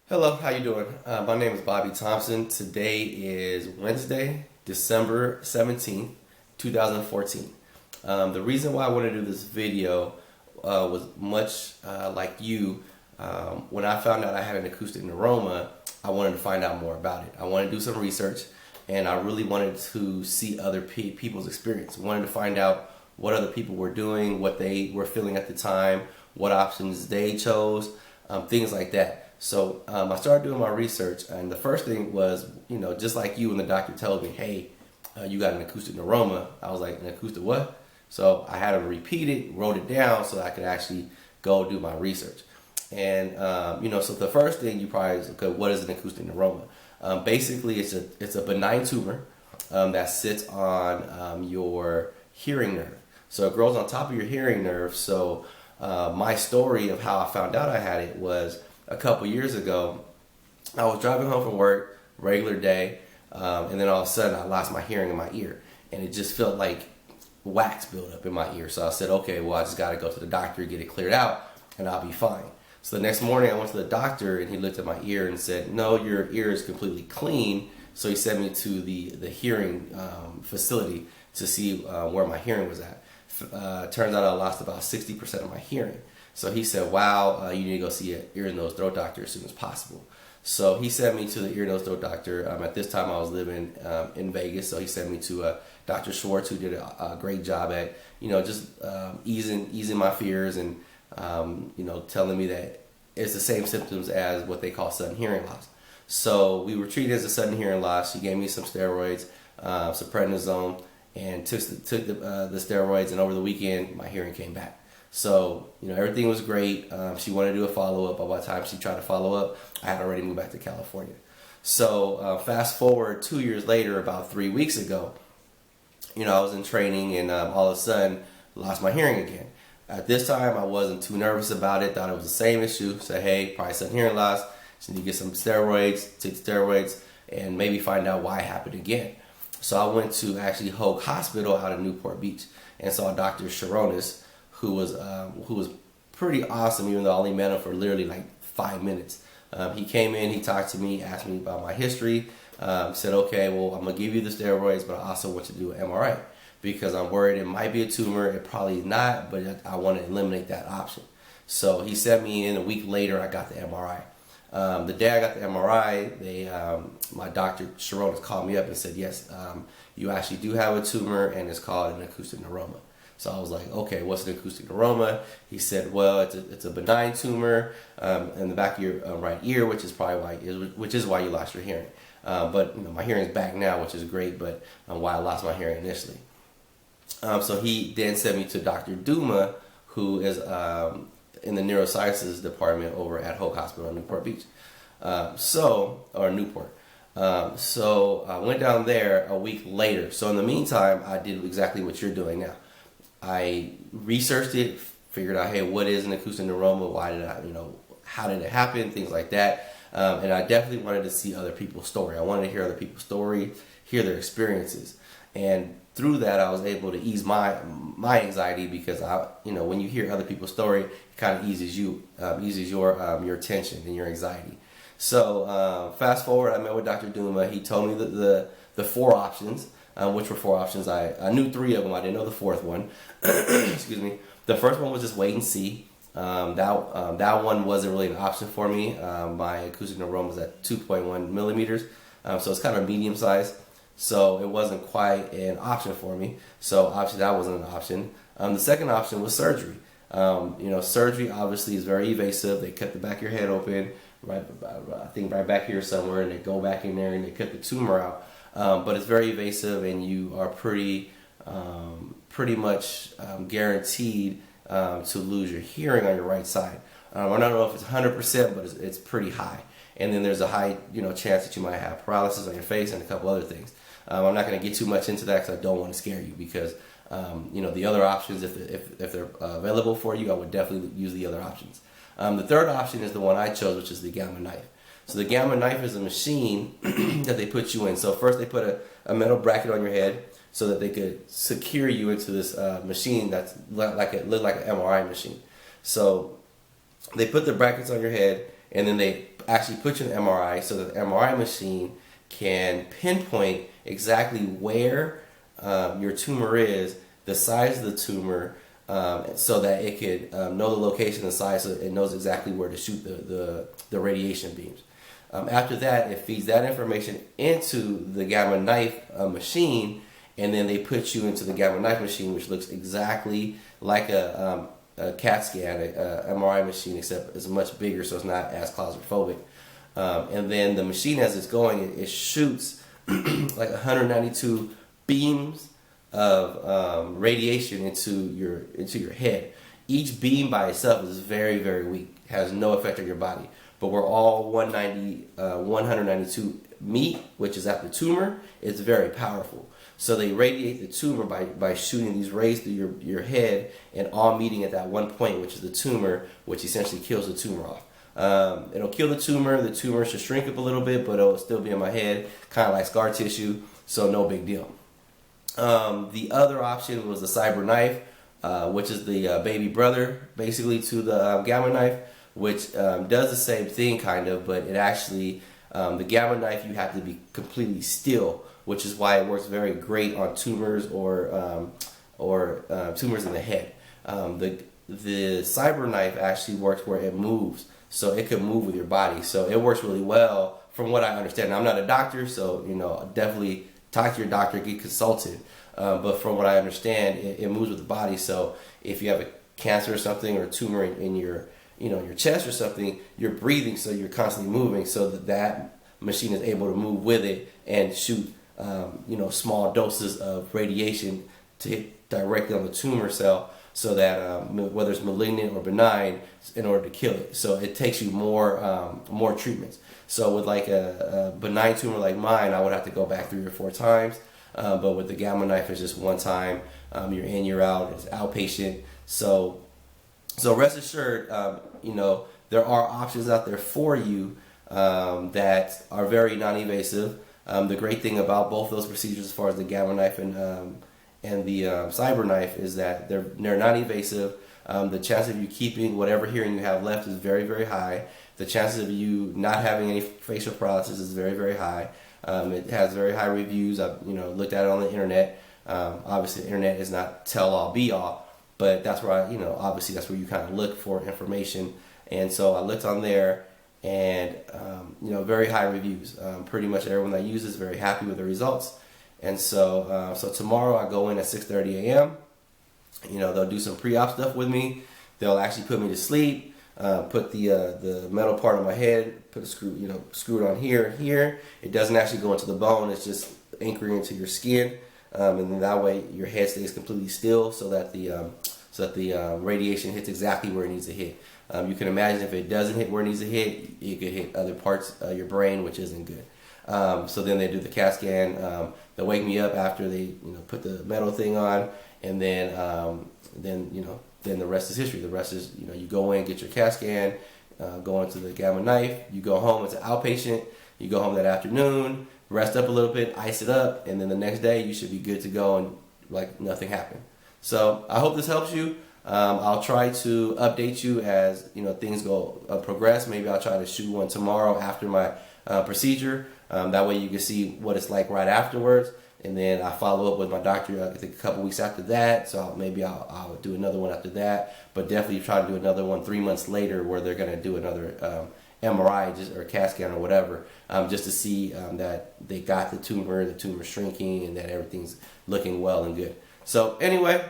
Hello, how you doing? My name is Bobby Thompson. Today is Wednesday, December 17th, 2014. The reason why I want to do this video was much like you. When I found out I had an acoustic neuroma, I wanted to find out more about it. I wanted to do some research, and I really wanted to see other people's experience. I wanted to find out what other people were doing, what they were feeling at the time, what options they chose, things like that. So I started doing my research, and the first thing was, just like you when the doctor told me, hey, you got an acoustic neuroma. I was like, an acoustic what? So I had to repeat it, wrote it down so I could actually go do my research. And, so the first thing you probably is, okay, what is an acoustic neuroma? Basically, it's a benign tumor that sits on your hearing nerve. So it grows on top of your hearing nerve. So my story of how I found out I had it was a couple years ago. I was driving home from work, regular day, and then all of a sudden I lost my hearing in my ear, and it just felt like wax built up in my ear. So I said, okay, well, I just got to go to the doctor, get it cleared out, and I'll be fine. So the next morning I went to the doctor, and he looked at my ear and said, no, your ear is completely clean. So he sent me to the hearing facility to see where my hearing was at. Turns out I lost about 60% of my hearing. So he said, wow, you need to go see an ear, nose, throat doctor as soon as possible. So he sent me to the ear, nose, throat doctor. At this time I was living in Vegas. So he sent me to Dr. Schwartz, who did a great job at, just easing my fears and, telling me that it's the same symptoms as what they call sudden hearing loss. So we were treated as a sudden hearing loss. She gave me some steroids, some prednisone, and took the steroids. And over the weekend, my hearing came back. So, everything was great. She wanted to do a follow-up, but by the time she tried to follow up, I had already moved back to California. So, fast forward 2 years later, about 3 weeks ago, I was in training, and all of a sudden, lost my hearing again. At this time, I wasn't too nervous about it, thought it was the same issue. Said, hey, probably sudden hearing loss, so you need to get some steroids, take the steroids, and maybe find out why it happened again. So I went to actually Hoag Hospital out of Newport Beach and saw Dr. Sharonis, who was pretty awesome, even though I only met him for literally like 5 minutes. He came in, he talked to me, asked me about my history, said, okay, well, I'm going to give you the steroids, but I also want you to do an MRI because I'm worried it might be a tumor. It probably is not, but I want to eliminate that option. So he sent me in. A week later, I got the MRI. The day I got the MRI, my doctor, Sharonis, called me up and said, yes, you actually do have a tumor, and it's called an acoustic neuroma. So I was like, okay, what's an acoustic neuroma? He said, well, it's a benign tumor in the back of your right ear, which is why you lost your hearing. But my hearing's back now, which is great, but why I lost my hearing initially. So he then sent me to Dr. Duma, who is in the neurosciences department over at Hoag Hospital in Newport Beach, Newport. So I went down there a week later. So in the meantime, I did exactly what you're doing now. I researched it, figured out, hey, what is an acoustic neuroma? Why did how did it happen? Things like that. And I definitely wanted to see other people's story. I wanted to hear other people's story, hear their experiences. And through that, I was able to ease my anxiety because when you hear other people's story, it kind of eases your tension and your anxiety. So fast forward, I met with Dr. Duma. He told me the 4 options. Which were 4 options. I knew 3 of them. I didn't know the 4th one. Excuse me. The first one was just wait and see. That one wasn't really an option for me. My acoustic neuroma was at 2.1 millimeters, so it's kind of medium size. So it wasn't quite an option for me. So obviously that wasn't an option. The second option was surgery. Surgery obviously is very invasive. They cut the back of your head open, right back here somewhere, and they go back in there and they cut the tumor out. But it's very invasive, and you are pretty much guaranteed to lose your hearing on your right side. I don't know if it's 100%, but it's pretty high. And then there's a high chance that you might have paralysis on your face and a couple other things. I'm not going to get too much into that because I don't want to scare you because the other options, if they're available for you, I would definitely use the other options. The third option is the one I chose, which is the gamma knife. So the gamma knife is a machine that they put you in. So first they put a metal bracket on your head so that they could secure you into this machine that's looked like an MRI machine. So they put the brackets on your head, and then they actually put you in an MRI so that the MRI machine can pinpoint exactly where your tumor is, the size of the tumor, so that it could know the location and size, so it knows exactly where to shoot the radiation beams. After that, it feeds that information into the gamma knife machine, and then they put you into the gamma knife machine, which looks exactly like a CAT scan, a MRI machine, except it's much bigger, so it's not as claustrophobic. And then the machine, as it's going, it shoots like 192 beams of radiation into your head. Each beam by itself is very, very weak, has no effect on your body. But we're all 192 meet, which is at the tumor, it's very powerful. So they radiate the tumor by shooting these rays through your head, and all meeting at that one point, which is the tumor, which essentially kills the tumor off. It'll kill the tumor should shrink up a little bit, but it'll still be in my head, kind of like scar tissue, so no big deal. The other option was the cyber knife, which is the baby brother, basically, to the gamma knife, which does the same thing, kind of, but it actually, the gamma knife, you have to be completely still, which is why it works very great on tumors or tumors in the head. The cyber knife actually works where it moves, so it can move with your body. So it works really well, from what I understand. Now, I'm not a doctor, so definitely talk to your doctor, get consulted. But from what I understand, it moves with the body. So if you have a cancer or something, or a tumor in your your chest or something, you're breathing, so you're constantly moving, so that machine is able to move with it and shoot small doses of radiation to hit directly on the tumor cell, so that whether it's malignant or benign, in order to kill it. So it takes you more treatments. So with like a benign tumor like mine, I would have to go back 3 or 4 times. But with the gamma knife, it's just one time. You're in, you're out. It's outpatient. So rest assured, there are options out there for you that are very non-invasive. The great thing about both those procedures, as far as the gamma knife and the cyber knife, is that they're non-invasive. The chance of you keeping whatever hearing you have left is very, very high. The chances of you not having any facial paralysis is very, very high. It has very high reviews. I've looked at it on the internet. Obviously, the internet is not tell-all, be-all, but that's where obviously that's where you kind of look for information. And so I looked on there, and very high reviews. Pretty much everyone that uses is very happy with the results. And so tomorrow I go in at 6:30 a.m. They'll do some pre-op stuff with me. They'll actually put me to sleep. Put the metal part on my head, put a screw, screw it on here and here. It doesn't actually go into the bone, it's just anchoring into your skin, and then that way your head stays completely still, so that the radiation hits exactly where it needs to hit. You can imagine if it doesn't hit where it needs to hit, it could hit other parts of your brain, which isn't good. So then they do the CAT scan. They'll wake me up after they put the metal thing on, and then the rest is history. The rest is, you go in, get your CAT scan, go into the gamma knife, you go home, it's an outpatient, you go home that afternoon, rest up a little bit, ice it up, and then the next day you should be good to go and like nothing happened. So I hope this helps you. I'll try to update you as things go progress. Maybe I'll try to shoot one tomorrow after my procedure. That way you can see what it's like right afterwards. And then I follow up with my doctor, I think a couple weeks after that. So maybe I'll do another one after that. But definitely try to do another one 3 months later, where they're going to do another MRI or CAT scan or whatever, just to see that they got the tumor shrinking, and that everything's looking well and good. So anyway,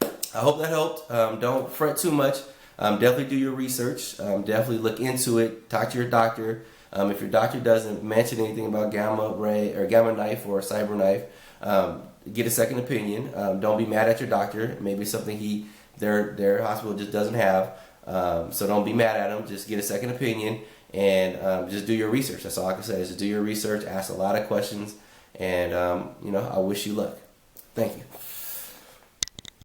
I hope that helped. Don't fret too much. Definitely do your research. Definitely look into it. Talk to your doctor. If your doctor doesn't mention anything about gamma ray or gamma knife or cyber knife, get a second opinion. Don't be mad at your doctor. Maybe it's something their hospital just doesn't have. So don't be mad at them. Just get a second opinion, and just do your research. That's all I can say, is just do your research. Ask a lot of questions, and I wish you luck. Thank you.